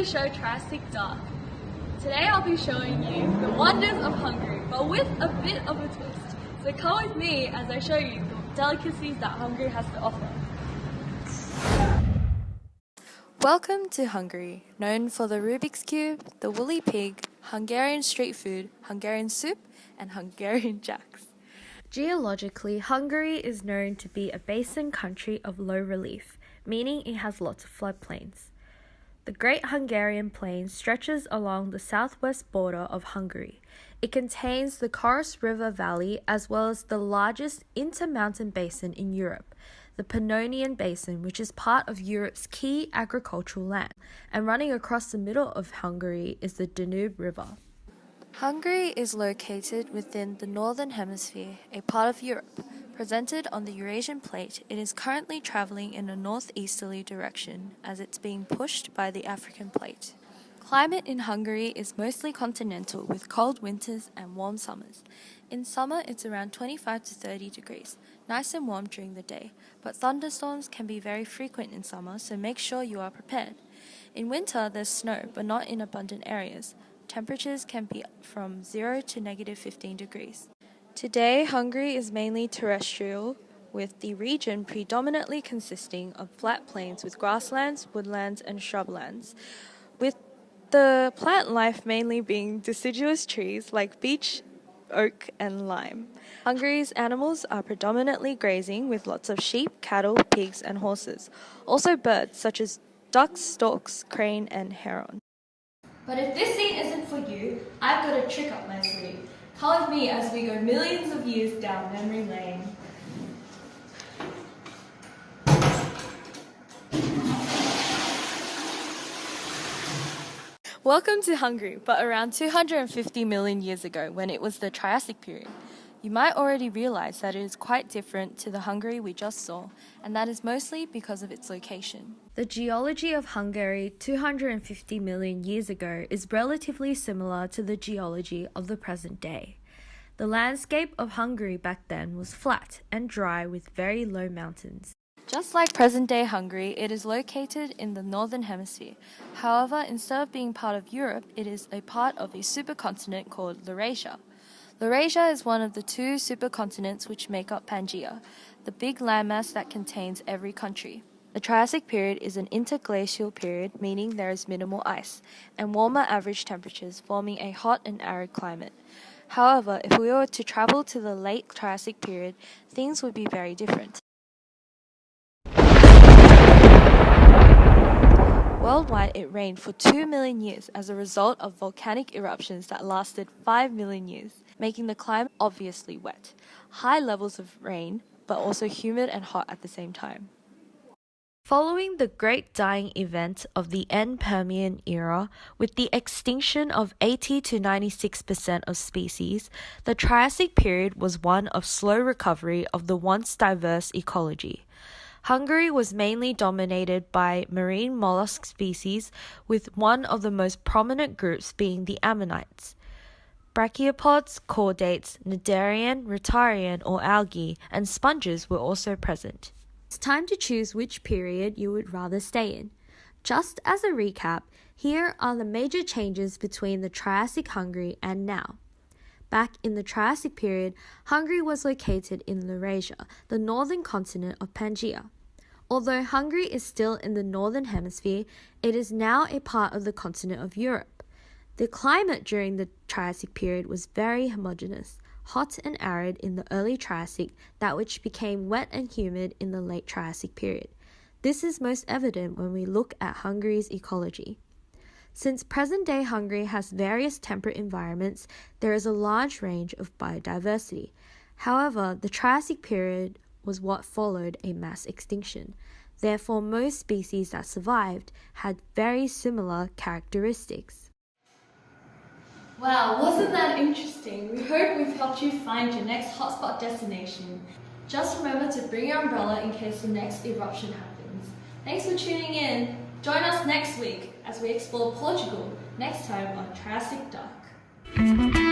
the show Triassic Dark. Today I'll be showing you the wonders of Hungary, but with a bit of a twist. So come with me as I show you the delicacies that Hungary has to offer. Welcome to Hungary, known for the Rubik's Cube, the woolly pig, Hungarian street food, Hungarian soup, and Hungarian jacks. Geologically, Hungary is known to be a basin country of low relief, meaning it has lots of floodplains. The Great Hungarian Plain stretches along the southwest border of Hungary. It contains the Karout River Valley as well as the largest intermountain basin in Europe, the Pannonian Basin, which is part of Europe's key agricultural land, and running across the middle of Hungary is the Danube River. Hungary is located within the Northern Hemisphere, a part of Europe. Presented on the Eurasian plate, it is currently traveling in a northeasterly direction as it's being pushed by the African plate. Climate in Hungary is mostly continental with cold winters and warm summers. In summer, it's around 25 to 30 degrees, nice and warm during the day, but thunderstorms can be very frequent in summer, so make sure you are prepared. In winter, there's snow, but not in abundant areas. Temperatures can be from 0 to negative 15 degrees. Today, Hungary is mainly terrestrial, with the region predominantly consisting of flat plains with grasslands, woodlands, and shrublands, with the plant life mainly being deciduous trees like beech, oak, and lime. Hungary's animals are predominantly grazing with lots of sheep, cattle, pigs, and horses. Also birds such as ducks, storks, crane, and heron. But if this scene isn't for you, I've got a trick up my sleeve. Come with me as we go millions of years down memory lane. Welcome to Hungary, but around 250 million years ago, when it was the Triassic period. You might already realize that it is quite different to the Hungary we just saw, and that is mostly because of its location. The geology of Hungary 250 million years ago is relatively similar to the geology of the present day. The landscape of Hungary back then was flat and dry with very low mountains. Just like present-day Hungary, it is located in the Northern Hemisphere. However, instead of being part of Europe, it is a part of a supercontinent called Laurasia. Laurasia is one of the two supercontinents which make up Pangaea, the big landmass that contains every country. The Triassic period is an interglacial period, meaning there is minimal ice, and warmer average temperatures, forming a hot and arid climate. However, if we were to travel to the late Triassic period, things would be very different. Worldwide, it rained for 2 million years as a result of volcanic eruptions that lasted 5 million years, making the climate obviously wet. High levels of rain, but also humid and hot at the same time. Following the great dying event of the end Permian era, with the extinction of 80 to 96% of species, the Triassic period was one of slow recovery of the once diverse ecology. Hungary was mainly dominated by marine mollusk species, with one of the most prominent groups being the ammonites. Brachiopods, chordates, cnidarian, rotarian or algae, and sponges were also present. It's time to choose which period you would rather stay in. Just as a recap, here are the major changes between the Triassic Hungary and now. Back in the Triassic period, Hungary was located in Laurasia, the northern continent of Pangaea. Although Hungary is still in the northern hemisphere, it is now a part of the continent of Europe. The climate during the Triassic period was very homogeneous, hot and arid in the early Triassic, that which became wet and humid in the late Triassic period. This is most evident when we look at Hungary's ecology. Since present-day Hungary has various temperate environments, there is a large range of biodiversity. However, the Triassic period was what followed a mass extinction. Therefore, most species that survived had very similar characteristics. Wow, wasn't that interesting? We hope we've helped you find your next hotspot destination. Just remember to bring your umbrella in case the next eruption happens. Thanks for tuning in. Join us next week as we explore Portugal, next time on Triassic Dark.